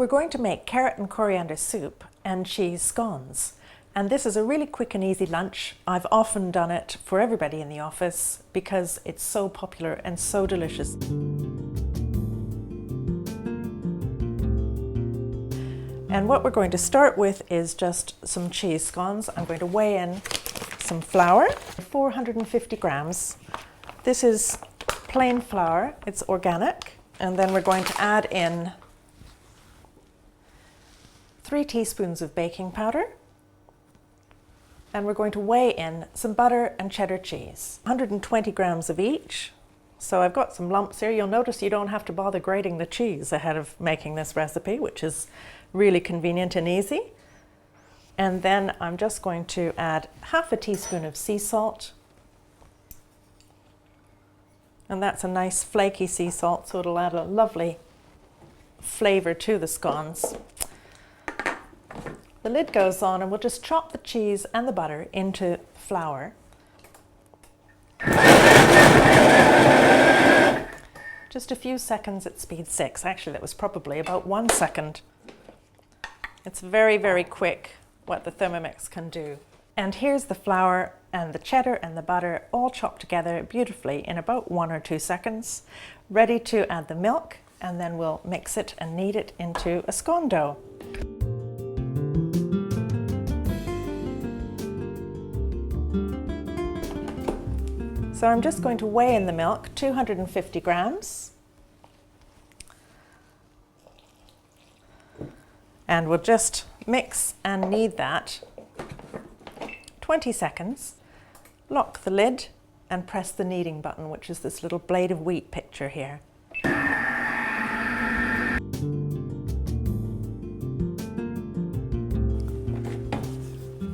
We're going to make carrot and coriander soup and cheese scones. And this is a really quick and easy lunch. I've often done it for everybody in the office because it's so popular and so delicious. And what we're going to start with is just some cheese scones. I'm going to weigh in some flour, 450 grams. This is plain flour, it's organic. And then we're going to add in 3 teaspoons of baking powder. And we're going to weigh in some butter and cheddar cheese, 120 grams of each. So I've got some lumps here. You'll notice you don't have to bother grating the cheese ahead of making this recipe, which is really convenient and easy. And then I'm just going to add half a teaspoon of sea salt. And that's a nice flaky sea salt, so it'll add a lovely flavor to the scones. The lid goes on and we'll just chop the cheese and the butter into flour. Just a few seconds at speed 6. Actually, that was probably about 1 second. It's very, very quick what the Thermomix can do. And here's the flour and the cheddar and the butter all chopped together beautifully in about 1 or 2 seconds. Ready to add the milk, and then we'll mix it and knead it into a scone dough. So I'm just going to weigh in the milk, 250 grams. And we'll just mix and knead that 20 seconds. Lock the lid and press the kneading button, which is this little blade of wheat picture here.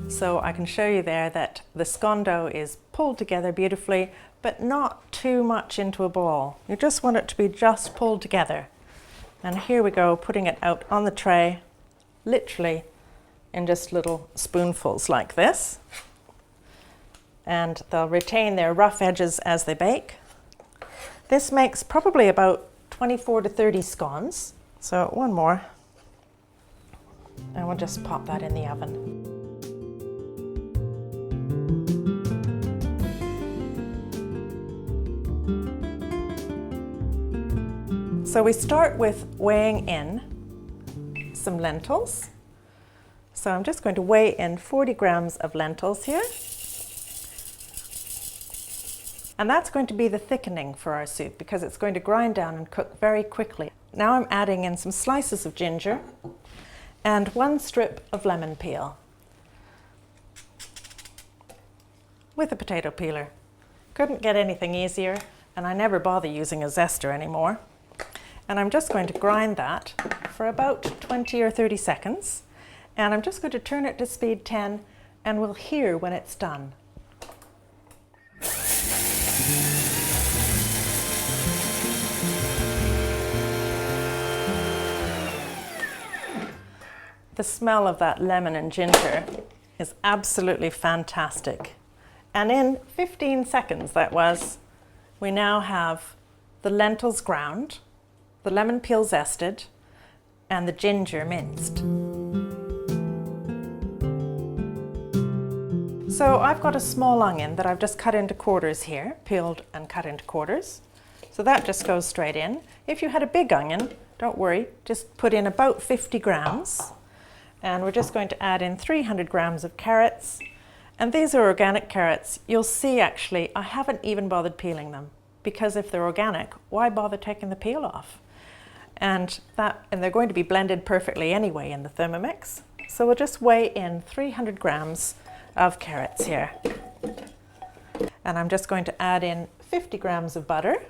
So I can show you there that the scone dough is pulled together beautifully, but not too much into a ball. You just want it to be just pulled together. And here we go, putting it out on the tray, literally in just little spoonfuls like this. And they'll retain their rough edges as they bake. This makes probably about 24 to 30 scones. So one more. And we'll just pop that in the oven. So we start with weighing in some lentils. So I'm just going to weigh in 40 grams of lentils here. And that's going to be the thickening for our soup because it's going to grind down and cook very quickly. Now I'm adding in some slices of ginger and 1 strip of lemon peel with a potato peeler. Couldn't get anything easier, and I never bother using a zester anymore. And I'm just going to grind that for about 20 or 30 seconds. And I'm just going to turn it to speed 10 and we'll hear when it's done. The smell of that lemon and ginger is absolutely fantastic. And in 15 seconds that was, we now have the lentils ground, the lemon peel zested, and the ginger minced. So I've got a small onion that I've just cut into quarters here, peeled and cut into quarters. So that just goes straight in. If you had a big onion, don't worry, just put in about 50 grams. And we're just going to add in 300 grams of carrots. And these are organic carrots. You'll see actually, I haven't even bothered peeling them because if they're organic, why bother taking the peel off? And they're going to be blended perfectly anyway in the Thermomix. So we'll just weigh in 300 grams of carrots here. And I'm just going to add in 50 grams of butter.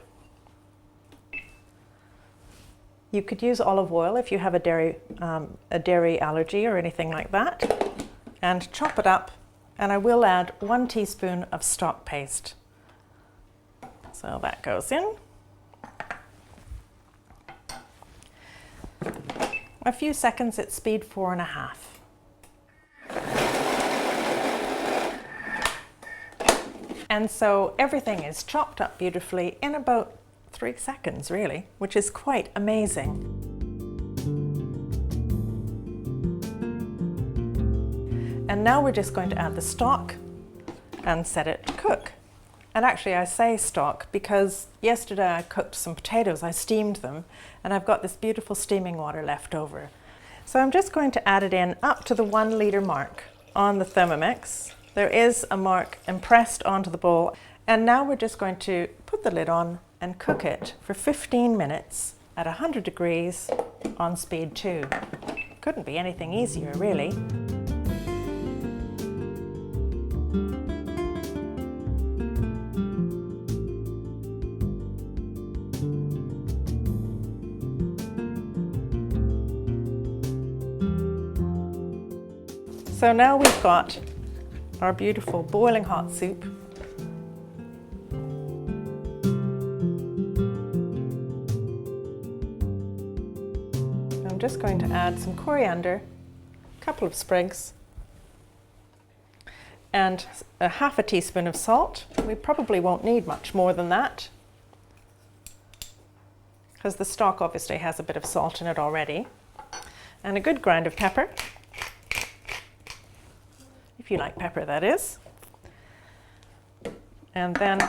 You could use olive oil if you have a dairy allergy or anything like that. And chop it up. And I will add 1 teaspoon of stock paste. So that goes in. A few seconds at speed 4.5. And so everything is chopped up beautifully in about 3 seconds, really, which is quite amazing. And now we're just going to add the stock and set it to cook. And actually I say stock because yesterday I cooked some potatoes, I steamed them, and I've got this beautiful steaming water left over. So I'm just going to add it in up to the 1 litre mark on the Thermomix. There is a mark impressed onto the bowl. And now we're just going to put the lid on and cook it for 15 minutes at 100 degrees on speed 2. Couldn't be anything easier, really. So now we've got our beautiful boiling hot soup. I'm just going to add some coriander, a couple of sprigs, and a half a teaspoon of salt. We probably won't need much more than that, because the stock obviously has a bit of salt in it already. And a good grind of pepper. If you like pepper, that is. And then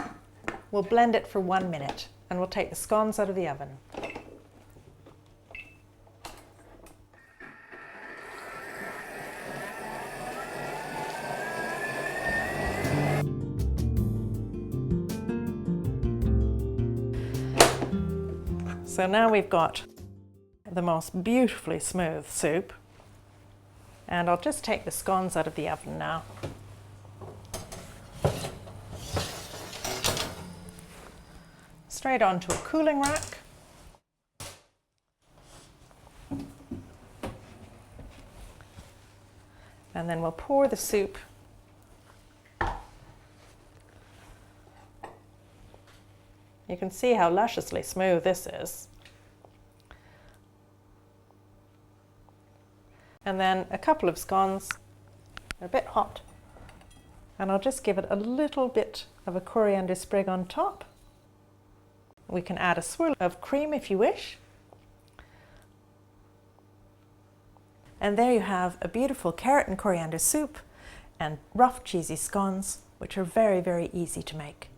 we'll blend it for 1 minute and we'll take the scones out of the oven. So now we've got the most beautifully smooth soup. And I'll just take the scones out of the oven now. Straight onto a cooling rack. And then we'll pour the soup You can see how lusciously smooth this is. And then a couple of scones. They're a bit hot. And I'll just give it a little bit of a coriander sprig on top. We can add a swirl of cream if you wish. And there you have a beautiful carrot and coriander soup and rough cheesy scones, which are very, very easy to make.